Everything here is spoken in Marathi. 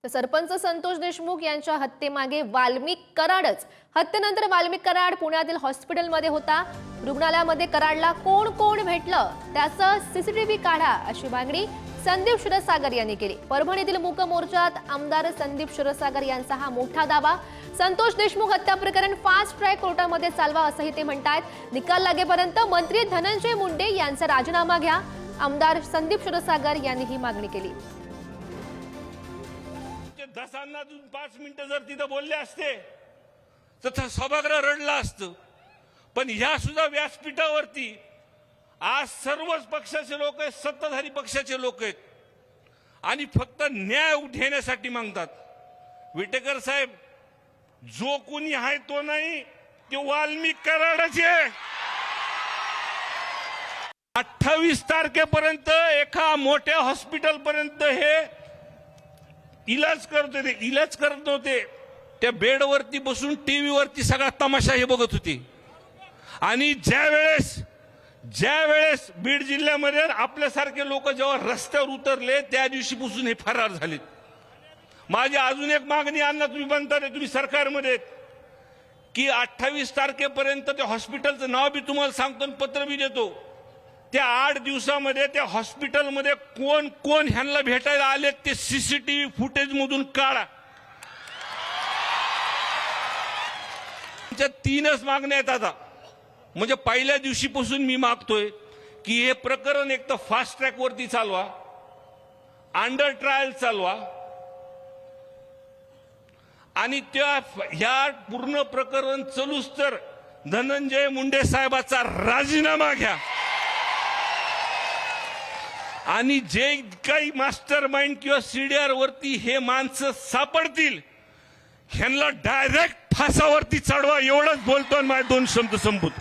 तर सरपंच संतोष देशमुख यांच्या हत्येमागे वाल्मिक कराडच। हत्येनंतर वाल्मिक कराड पुण्यातील हॉस्पिटलमध्ये होता। रुग्णालयामध्ये कराडला कोण कोण भेटलं त्याचं सीसीटीव्ही काढा अशी मागणी संदीप क्षीरसागर यांनी केली। परभणीतील मूक मोर्चात आमदार संदीप क्षीरसागर यांचा हा मोठा दावा। संतोष देशमुख हत्या प्रकरण फास्ट ट्रॅक कोर्टामध्ये चालवा असंही ते म्हणतात। निकाल लागेपर्यंत मंत्री धनंजय मुंडे यांचा राजीनामा घ्या, आमदार संदीप क्षीरसागर यांनी ही मागणी केली। 10 अंदाजून 5 मिनिटं जर तिथं बोलले असते तर सभागृह रडलं असतं। पण ह्या सुद्धा व्यासपीठावरती आज सर्वच पक्षाचे लोक आहेत, सत्ताधारी पक्षाचे लोक आहेत आणि फक्त न्याय उठवण्यासाठी मागतात। विटेकर साहेब, जो कोणी आहे तो नाही, ते वाल्मिक कराडच आहे। 28 तारखेपर्यंत एका मोठ्या हॉस्पिटल पर्यंत हे इलाज करत होते। त्या बेडवरती बसून टीव्हीवरती सगळा तमाशा हे बघत होते। आणि ज्या वेळेस बीड जिल्ह्यामध्ये आपल्यासारखे लोक जेव्हा रस्त्यावर उतरले त्या दिवशीपासून हे फरार झालेत। माझी अजून एक मागणी अण्णा, तुम्ही म्हणता तुम्ही सरकारमध्ये की 28 तारखेपर्यंत त्या हॉस्पिटलचं नाव बी तुम्हाला सांगतो आणि पत्र बी देतो। त्या 8 दिवसामध्ये त्या हॉस्पिटलमध्ये कोण कोण ह्यांना भेटायला आले ते सीसीटीव्ही फुटेज मधून काढा। तीनच मागण्या आहेत आता। म्हणजे पहिल्या दिवशीपासून मी मागतोय की हे प्रकरण एक तर फास्ट ट्रॅक वरती चालवा, अंडर ट्रायल चालवा आणि ह्या पूर्ण प्रकरण चलूस तर धनंजय मुंडे साहेबाचा राजीनामा घ्या आणि जे काही मास्टर माइंड किंवा सीडीआर वरती हे माणसं सापडतील ह्यांना डायरेक्ट फासावरती चढवा। एवढंच बोलतो आणि माझे 2 शब्द संपवतो।